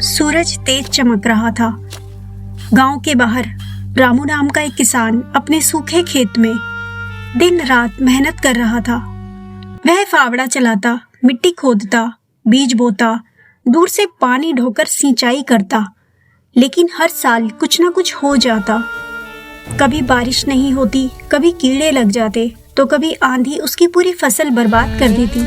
सूरज तेज चमक रहा था। गांव के बाहर रामू नाम का एक किसान अपने सूखे खेत में दिन रात मेहनत कर रहा था। वह फावड़ा चलाता, मिट्टी खोदता, बीज बोता, दूर से पानी ढोकर सिंचाई करता, लेकिन हर साल कुछ न कुछ हो जाता। कभी बारिश नहीं होती, कभी कीड़े लग जाते, तो कभी आंधी उसकी पूरी फसल बर्बाद कर देती।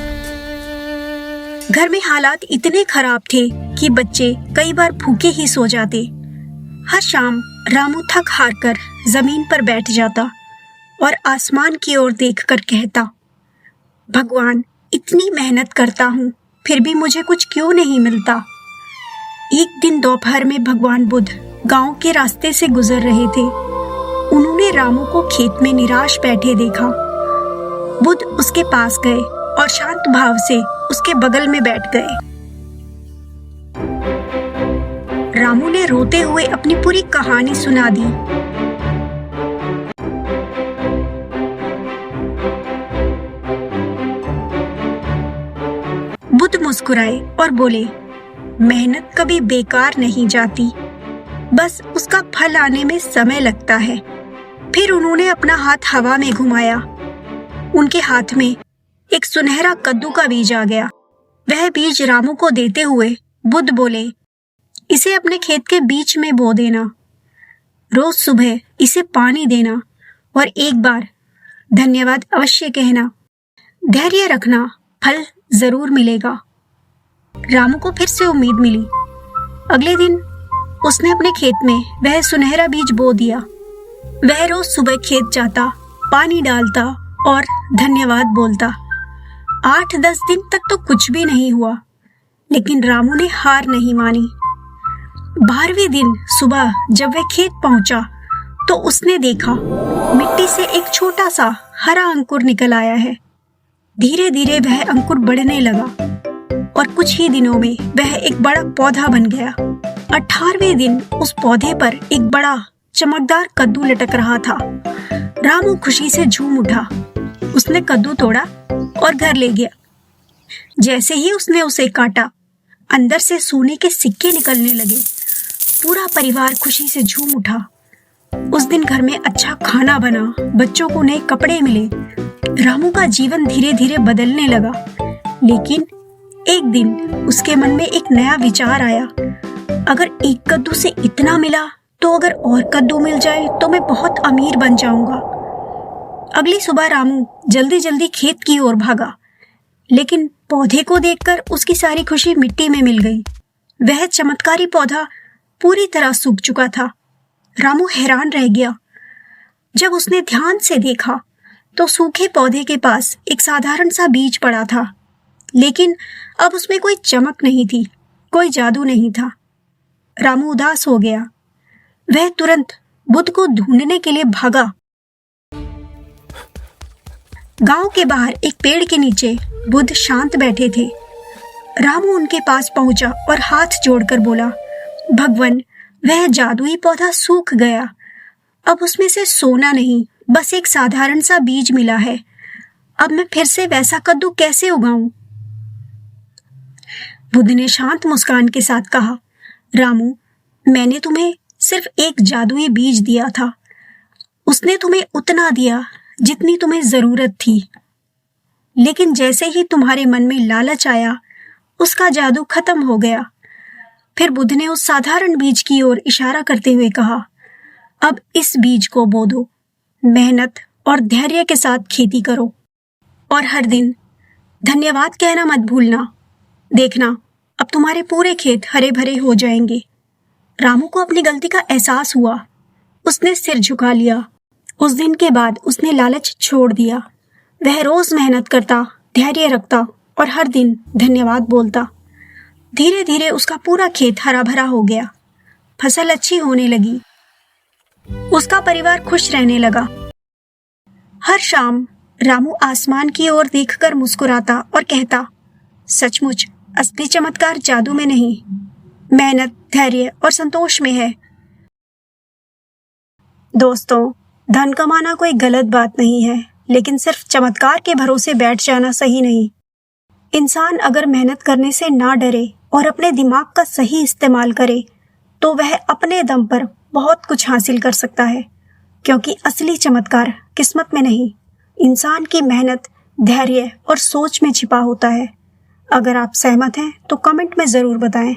घर में हालात इतने खराब थे कि बच्चे कई बार भूखे ही सो जाते। हर शाम रामू थक हार कर जमीन पर बैठ जाता और आसमान की ओर देखकर कहता, भगवान, इतनी मेहनत करता हूँ फिर भी मुझे कुछ क्यों नहीं मिलता। एक दिन दोपहर में भगवान बुद्ध गांव के रास्ते से गुजर रहे थे। उन्होंने रामू को खेत में निराश बैठे देखा। बुद्ध उसके पास गए और शांत भाव से उसके बगल में बैठ गए। रामू ने रोते हुए अपनी पूरी कहानी सुना दी। बुद्ध मुस्कुराए और बोले, मेहनत कभी बेकार नहीं जाती, बस उसका फल आने में समय लगता है। फिर उन्होंने अपना हाथ हवा में घुमाया। उनके हाथ में एक सुनहरा कद्दू का बीज आ गया। वह बीज रामू को देते हुए बुद्ध बोले, इसे अपने खेत के बीच में बो देना। रोज सुबह इसे पानी देना और एक बार धन्यवाद अवश्य कहना। धैर्य रखना, फल जरूर मिलेगा। रामू को फिर से उम्मीद मिली। अगले दिन उसने अपने खेत में वह सुनहरा बीज बो दिया। वह रोज सुबह खेत जाता, पानी डालता और धन्यवाद बोलता। 8-10 दिन तक तो कुछ भी नहीं हुआ, लेकिन रामू ने हार नहीं मानी। 12वें दिन सुबह जब वह खेत पहुंचा तो उसने देखा मिट्टी से एक छोटा सा हरा अंकुर निकल आया है। धीरे धीरे वह अंकुर बढ़ने लगा और कुछ ही दिनों में वह एक बड़ा पौधा बन गया। 18वें दिन उस पौधे पर एक बड़ा चमकदार कद्दू लटक रहा था। रामू खुशी से झूम उठा। उसने कद्दू तोड़ा और घर ले गया। जैसे ही उसने उसे काटा, अंदर से सोने के सिक्के निकलने लगे। पूरा परिवार खुशी से झूम उठा। उस दिन घर में अच्छा खाना बना, बच्चों को नए कपड़े मिले। रामू का जीवन धीरे धीरे बदलने लगा। लेकिन एक दिन उसके मन में एक नया विचार आया, अगर एक कद्दू से इतना मिला तो अगर और कद्दू मिल जाए तो मैं बहुत अमीर बन जाऊंगा। अगली सुबह रामू जल्दी जल्दी खेत की ओर भागा, लेकिन पौधे को देखकर उसकी सारी खुशी मिट्टी में मिल गई। वह चमत्कारी पौधा पूरी तरह सूख चुका था। रामू हैरान रह गया। जब उसने ध्यान से देखा तो सूखे पौधे के पास एक साधारण सा बीज पड़ा था, लेकिन अब उसमें कोई चमक नहीं थी, कोई जादू नहीं था। रामू उदास हो गया। वह तुरंत बुद्ध को ढूंढने के लिए भागा। गांव के बाहर एक पेड़ के नीचे बुद्ध शांत बैठे थे। रामू उनके पास पहुंचा और हाथ जोड़कर बोला, भगवान, वह जादुई पौधा सूख गया। अब उसमें से सोना नहीं, बस एक साधारण सा बीज मिला है। अब मैं फिर से वैसा कद्दू कैसे उगाऊं? बुद्ध ने शांत मुस्कान के साथ कहा, रामू, मैंने तुम्हें सिर्फ एक जादुई बीज दिया था। उसने तुम्हें उतना दिया जितनी तुम्हें जरूरत थी, लेकिन जैसे ही तुम्हारे मन में लालच आया, उसका जादू खत्म हो गया। फिर बुद्ध ने उस साधारण बीज की ओर इशारा करते हुए कहा, अब इस बीज को बो दो। मेहनत और धैर्य के साथ खेती करो और हर दिन धन्यवाद कहना मत भूलना। देखना, अब तुम्हारे पूरे खेत हरे भरे हो जाएंगे। रामू को अपनी गलती का एहसास हुआ। उसने सिर झुका लिया। उस दिन के बाद उसने लालच छोड़ दिया। वह रोज मेहनत करता, धैर्य रखता और हर दिन धन्यवाद बोलता। धीरे धीरे उसका पूरा खेत हरा भरा हो गया। फसल अच्छी होने लगी। उसका परिवार खुश रहने लगा। हर शाम रामू आसमान की ओर देखकर मुस्कुराता और कहता, सचमुच असली चमत्कार जादू में नहीं, मेहनत, धैर्य और संतोष में है। दोस्तों, धन कमाना कोई गलत बात नहीं है, लेकिन सिर्फ चमत्कार के भरोसे बैठ जाना सही नहीं। इंसान अगर मेहनत करने से ना डरे और अपने दिमाग का सही इस्तेमाल करे तो वह अपने दम पर बहुत कुछ हासिल कर सकता है, क्योंकि असली चमत्कार किस्मत में नहीं, इंसान की मेहनत, धैर्य और सोच में छिपा होता है। अगर आप सहमत हैं तो कमेंट में ज़रूर बताएं।